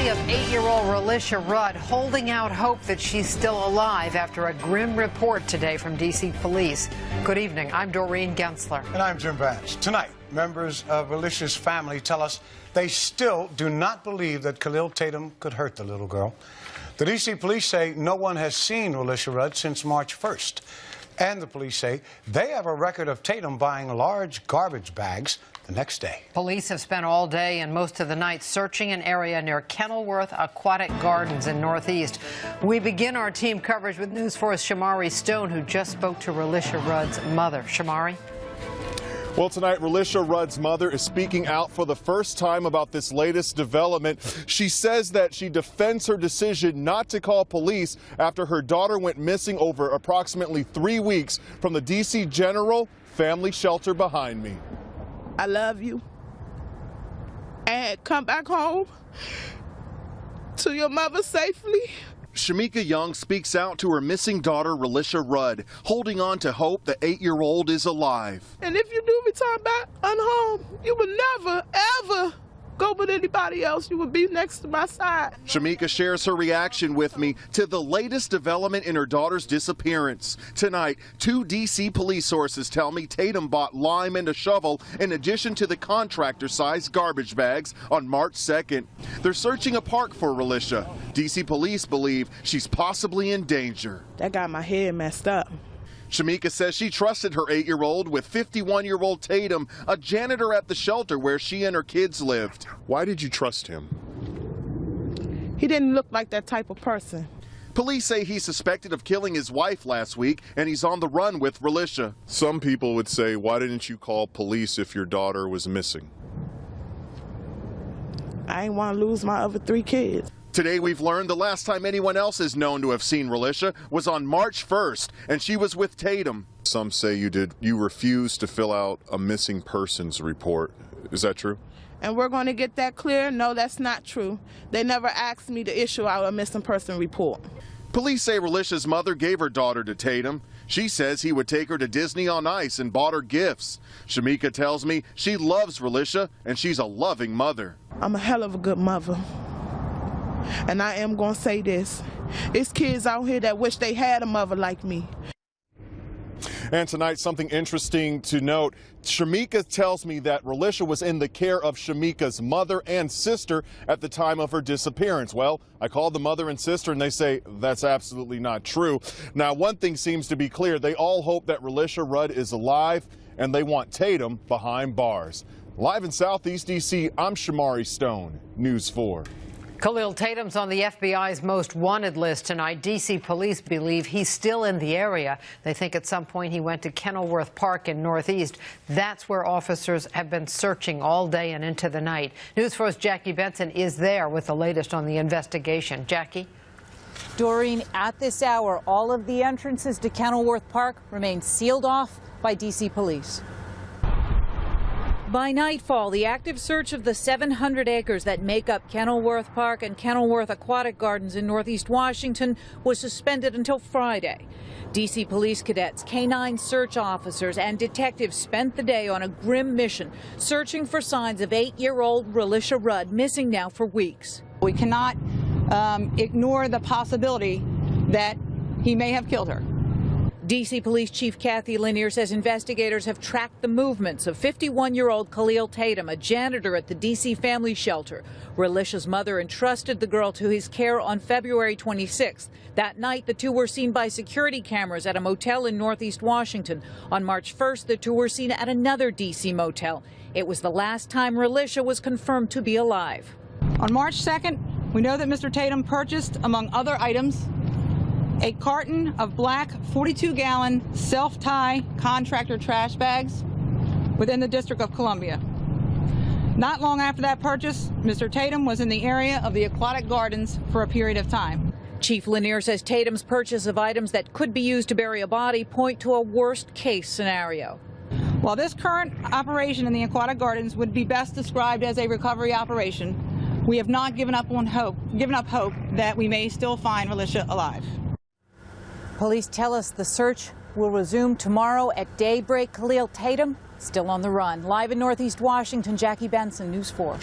family of 8-year-old Relisha Rudd holding out hope that she's still alive after a grim report today from D.C. police. Good evening. I'm Doreen Gensler. And I'm Jim Vance. Tonight, members of Relisha's family tell us they still do not believe that Kahlil Tatum could hurt the little girl. The D.C. police say no one has seen Relisha Rudd since March 1st. And the police say they have a record of Tatum buying large garbage bags the next day. Police have spent all day and most of the night searching an area near Kenilworth Aquatic Gardens in Northeast. We begin our team coverage with News 4's Shomari Stone, who just spoke to Relisha Rudd's mother. Shomari? Well, tonight, Relisha Rudd's mother is speaking out for the first time about this latest development. She says that she defends her decision not to call police after her daughter went missing over approximately 3 weeks from the D.C. General Family Shelter behind me. I love you. And come back home to your mother safely. Shamika Young speaks out to her missing daughter, Relisha Rudd, holding on to hope the 8-year-old is alive. And if you do return back unhome, you will never, ever go with anybody else. You will be next to my side. Shamika shares her reaction with me to the latest development in her daughter's disappearance. Tonight, 2 D.C. police sources tell me Tatum bought lime and a shovel in addition to the contractor-sized garbage bags on March 2nd. They're searching a park for Relisha. D.C. police believe she's possibly in danger. That got my head messed up. Shamika says she trusted her 8-year-old with 51-year-old Tatum, a janitor at the shelter where she and her kids lived. Why did you trust him? He didn't look like that type of person. Police say he's suspected of killing his wife last week, and he's on the run with Relisha. Some people would say, why didn't you call police if your daughter was missing? I ain't want to lose my other 3 kids. Today we've learned the last time anyone else is known to have seen Relisha was on March 1st, and she was with Tatum. Some say you refused to fill out a missing persons report. Is that true? And we're going to get that clear. No, that's not true. They never asked me to issue out a missing person report. Police say Relisha's mother gave her daughter to Tatum. She says he would take her to Disney on Ice and bought her gifts. Shamika tells me she loves Relisha and she's a loving mother. I'm a hell of a good mother. And I am going to say this. It's kids out here that wish they had a mother like me. And tonight, something interesting to note. Shamika tells me that Relisha was in the care of Shamika's mother and sister at the time of her disappearance. Well, I called the mother and sister and they say that's absolutely not true. Now, one thing seems to be clear. They all hope that Relisha Rudd is alive and they want Tatum behind bars. Live in Southeast D.C., I'm Shomari Stone, News 4. Kahlil Tatum's on the FBI's most wanted list tonight. D.C. police believe he's still in the area. They think at some point he went to Kenilworth Park in Northeast. That's where officers have been searching all day and into the night. News 4's Jackie Benson is there with the latest on the investigation. Jackie? Doreen, at this hour, all of the entrances to Kenilworth Park remain sealed off by D.C. police. By nightfall, the active search of the 700 acres that make up Kenilworth Park and Kenilworth Aquatic Gardens in Northeast Washington was suspended until Friday. D.C. police cadets, canine search officers, and detectives spent the day on a grim mission, searching for signs of 8-year-old Relisha Rudd, missing now for weeks. We cannot ignore the possibility that he may have killed her. D.C. Police Chief Kahlil Lanier says investigators have tracked the movements of 51-year-old Kahlil Tatum, a janitor at the D.C. Family Shelter. Relisha's mother entrusted the girl to his care on February 26th. That night, the 2 were seen by security cameras at a motel in Northeast Washington. On March 1st, the 2 were seen at another D.C. motel. It was the last time Relisha was confirmed to be alive. On March 2nd, we know that Mr. Tatum purchased, among other items, a carton of black 42-gallon self-tie contractor trash bags within the District of Columbia. Not long after that purchase, Mr. Tatum was in the area of the aquatic gardens for a period of time. Chief Lanier says Tatum's purchase of items that could be used to bury a body point to a worst-case scenario. While this current operation in the aquatic gardens would be best described as a recovery operation, we have not given up hope that we may still find Relisha alive. Police tell us the search will resume tomorrow at daybreak. Kahlil Tatum still on the run. Live in Northeast Washington, Jackie Benson, News 4.